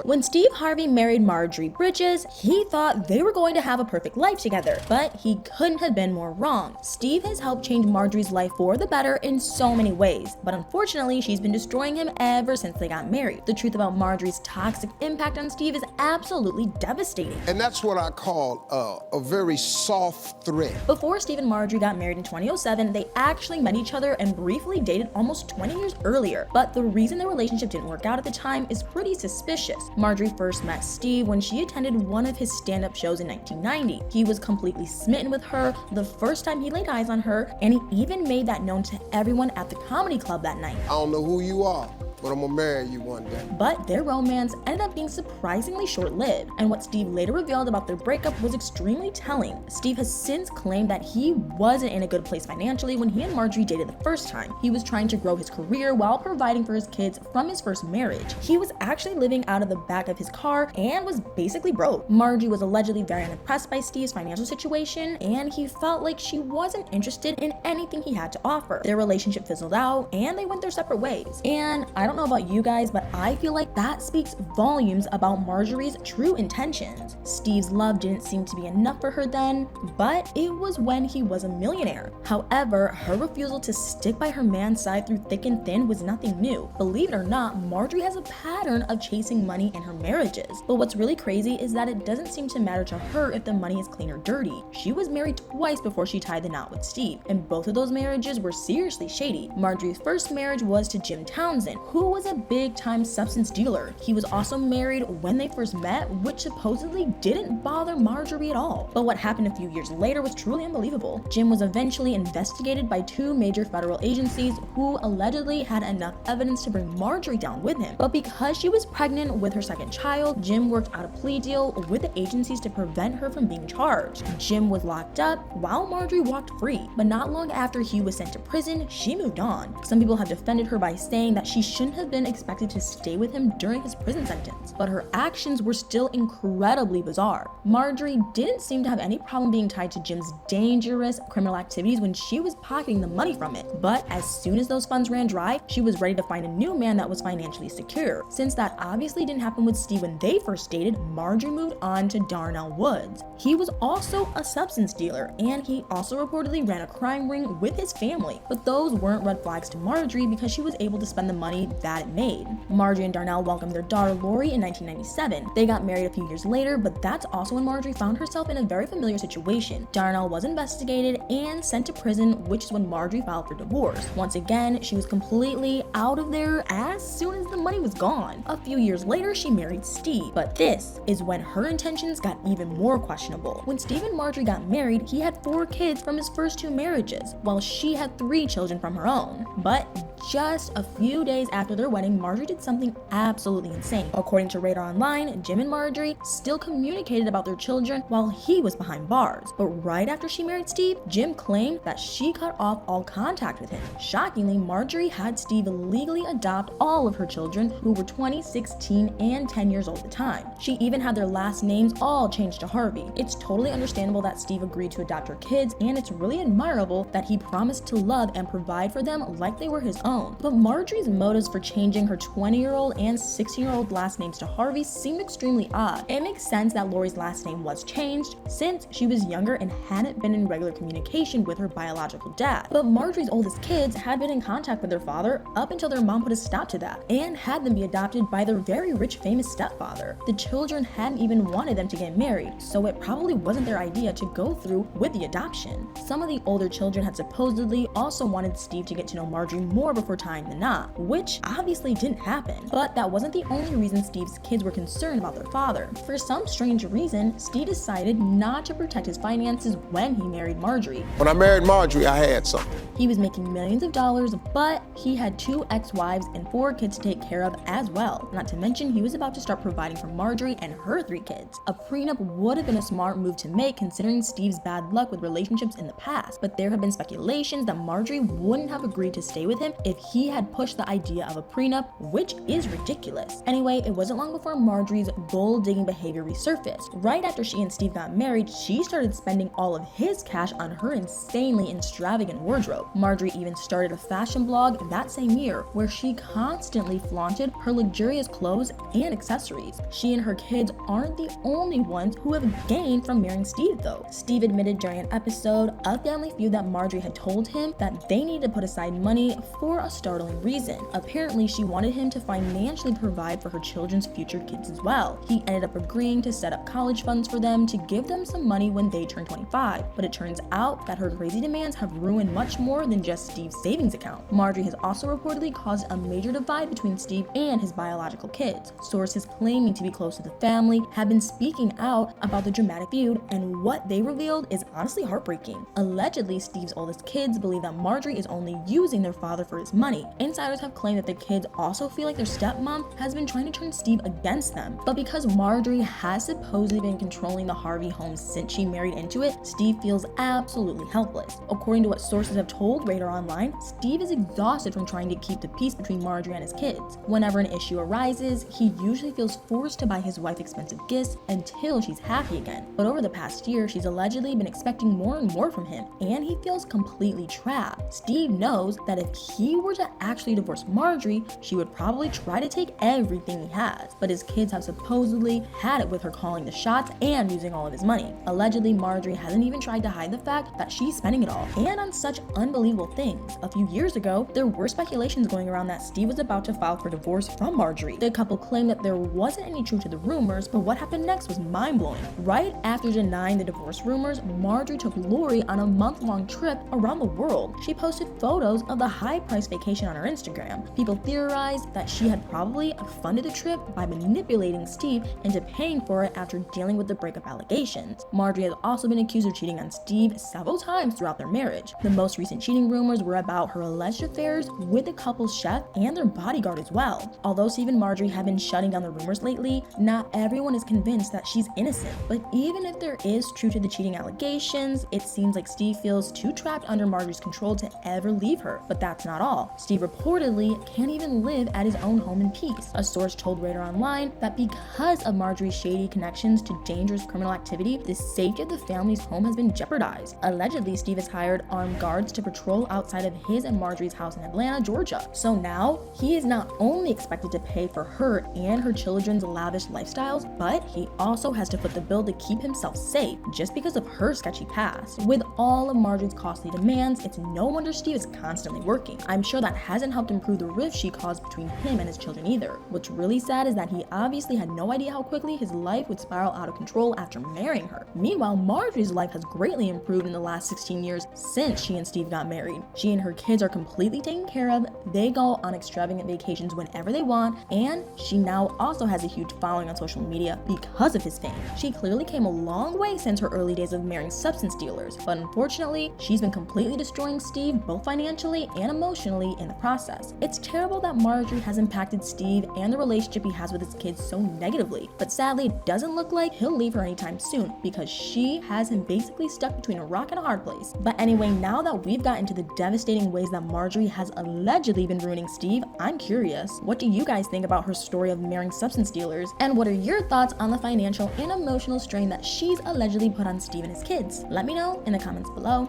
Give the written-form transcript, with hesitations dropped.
When Steve Harvey married Marjorie Bridges, he thought they were going to have a perfect life together, but he couldn't have been more wrong. Steve has helped change Marjorie's life for the better in so many ways, but unfortunately, she's been destroying him ever since they got married. The truth about Marjorie's toxic impact on Steve is absolutely devastating. And that's what I call a very soft thread. Before Steve and Marjorie got married in 2007, they actually met each other and briefly dated almost 20 years earlier, but the reason their relationship didn't work out at the time is pretty suspicious. Marjorie first met Steve when she attended one of his stand-up shows in 1990. He was completely smitten with her the first time he laid eyes on her, and he even made that known to everyone at the comedy club that night. I don't know who you are, but I'm gonna marry you one day. But their romance ended up being surprisingly short-lived, and what Steve later revealed about their breakup was extremely telling. Steve has since claimed that he wasn't in a good place financially when he and Marjorie dated the first time. He was trying to grow his career while providing for his kids from his first marriage. He was actually living out of the back of his car and was basically broke. Marjorie was allegedly very unimpressed by Steve's financial situation, and he felt like she wasn't interested in anything he had to offer. Their relationship fizzled out, and they went their separate ways. And I don't know about you guys, but I feel like that speaks volumes about Marjorie's true intentions. Steve's love didn't seem to be enough for her then, but it was when he was a millionaire. However, her refusal to stick by her man's side through thick and thin was nothing new. Believe it or not, Marjorie has a pattern of chasing money in her marriages. But what's really crazy is that it doesn't seem to matter to her if the money is clean or dirty. She was married twice before she tied the knot with Steve, and both of those marriages were seriously shady. Marjorie's first marriage was to Jim Townsend, who was a big-time substance dealer. He was also married when they first met, which supposedly didn't bother Marjorie at all. But what happened a few years later was truly unbelievable. Jim was eventually investigated by two major federal agencies who allegedly had enough evidence to bring Marjorie down with him. But because she was pregnant with her second child, Jim worked out a plea deal with the agencies to prevent her from being charged. Jim was locked up while Marjorie walked free, but not long after he was sent to prison, she moved on. Some people have defended her by saying that she shouldn't have been expected to stay with him during his prison sentence, but her actions were still incredibly bizarre. Marjorie didn't seem to have any problem being tied to Jim's dangerous criminal activities when she was pocketing the money from it, but as soon as those funds ran dry, she was ready to find a new man that was financially secure. Since that obviously didn't happen with Steve when they first dated, Marjorie moved on to Darnell Woods. He was also a substance dealer, and he also reportedly ran a crime ring with his family, but those weren't red flags to Marjorie because she was able to spend the money that it made. Marjorie and Darnell welcomed their daughter Lori in 1997. They got married a few years later, but that's also when Marjorie found herself in a very familiar situation. Darnell was investigated and sent to prison, which is when Marjorie filed for divorce. Once again, she was completely out of there as soon as the money was gone. A few years later, she married Steve, but this is when her intentions got even more questionable. When Steve and Marjorie got married, he had 4 kids from his first 2 marriages, while she had 3 children from her own. But just a few days after their wedding, Marjorie did something absolutely insane. According to Radar Online, Jim and Marjorie still communicated about their children while he was behind bars. But right after she married Steve, Jim claimed that she cut off all contact with him. Shockingly, Marjorie had Steve legally adopt all of her children, who were 20, 16, and 10 years old at the time. She even had their last names all changed to Harvey. It's totally understandable that Steve agreed to adopt her kids, and it's really admirable that he promised to love and provide for them like they were his own. But Marjorie's motives for changing her 20-year-old and 16-year-old last names to Harvey seemed extremely odd. It makes sense that Lori's last name was changed since she was younger and hadn't been in regular communication with her biological dad. But Marjorie's oldest kids had been in contact with their father up until their mom put a stop to that and had them be adopted by their very rich famous stepfather. The children hadn't even wanted them to get married, so it probably wasn't their idea to go through with the adoption. Some of the older children had supposedly also wanted Steve to get to know Marjorie more before tying the knot, which obviously didn't happen. But that wasn't the only reason Steve's kids were concerned about their father. For some strange reason, Steve decided not to protect his finances when he married Marjorie. When I married Marjorie, I had something. He was making millions of dollars, but he had 2 ex-wives and 4 kids to take care of as well. Not to mention, he was about to start providing for Marjorie and her 3 kids. A prenup would have been a smart move to make considering Steve's bad luck with relationships in the past, but there have been speculations that Marjorie wouldn't have agreed to stay with him if he had pushed the idea of a prenup, which is ridiculous. Anyway, it wasn't long before Marjorie's gold-digging behavior resurfaced. Right after she and Steve got married, she started spending all of his cash on her insanely extravagant wardrobe. Marjorie even started a fashion blog that same year where she constantly flaunted her luxurious clothes and accessories. She and her kids aren't the only ones who have gained from marrying Steve though. Steve admitted during an episode of Family Feud that Marjorie had told him that they needed to put aside money for a startling reason. Apparently, she wanted him to financially provide for her children's future kids as well. He ended up agreeing to set up college funds for them to give them some money when they turn 25, but it turns out that her crazy demands have ruined much more than just Steve's savings account. Marjorie has also reportedly caused a major divide between Steve and his biological kids. Sources claiming to be close to the family have been speaking out about the dramatic feud, and what they revealed is honestly heartbreaking. Allegedly, Steve's oldest kids believe that Marjorie is only using their father for his money. Insiders have claimed that the kids also feel like their stepmom has been trying to turn Steve against them. But because Marjorie has supposedly been controlling the Harvey home since she married into it, Steve feels absolutely helpless. According to what sources have told Radar Online, Steve is exhausted from trying to keep the peace between Marjorie and his kids. Whenever an issue arises, he usually feels forced to buy his wife expensive gifts until she's happy again. But over the past year, she's allegedly been expecting more and more from him, and he feels completely trapped. Steve knows that if he were to actually divorce Marjorie, she would probably try to take everything he has, but his kids have supposedly had it with her calling the shots and using all of his money. Allegedly, Marjorie hasn't even tried to hide the fact that she's spending it all, and on such unbelievable things. A few years ago, there were speculations going around that Steve was about to file for divorce from Marjorie. The couple claimed that there wasn't any truth to the rumors, but what happened next was mind-blowing. Right after denying the divorce rumors, Marjorie took Lori on a month-long trip around the world. She posted photos of the high-priced vacation on her Instagram. People theorized that she had probably funded the trip by manipulating Steve into paying for it after dealing with the breakup allegations. Marjorie has also been accused of cheating on Steve several times throughout their marriage. The most recent cheating rumors were about her alleged affairs with the couple's chef and their bodyguard as well. Although Steve and Marjorie have been shutting down the rumors lately, not everyone is convinced that she's innocent. But even if there is truth to the cheating allegations, it seems like Steve feels too trapped under Marjorie's control to ever leave her. But that's not all. Steve reportedly can't even live at his own home in peace. A source told Radar Online that because of Marjorie's shady connections to dangerous criminal activity, the safety of the family's home has been jeopardized. Allegedly, Steve has hired armed guards to patrol outside of his and Marjorie's house in Atlanta, Georgia. So now, he is not only expected to pay for her and her children's lavish lifestyles, but he also has to foot the bill to keep himself safe just because of her sketchy past. With all of Marjorie's costly demands, it's no wonder Steve is constantly working. I'm sure that hasn't helped improve the rift she caused between him and his children either. What's really sad is that he obviously had no idea how quickly his life would spiral out of control after marrying her. Meanwhile, Marjorie's life has greatly improved in the last 16 years since she and Steve got married. She and her kids are completely taken care of, they go on extravagant vacations whenever they want, and she now also has a huge following on social media because of his fame. She clearly came a long way since her early days of marrying substance dealers, but unfortunately, she's been completely destroying Steve both financially and emotionally in the process. It's terrible that Marjorie has impacted Steve and the relationship he has with his kids so negatively, but sadly, it doesn't look like he'll leave her anytime soon because she has him basically stuck between a rock and a hard place. But anyway, now that we've got into the devastating ways that Marjorie has allegedly been ruining Steve, I'm curious, what do you guys think about her story of marrying substance dealers? And what are your thoughts on the financial and emotional strain that she's allegedly put on Steve and his kids? Let me know in the comments below.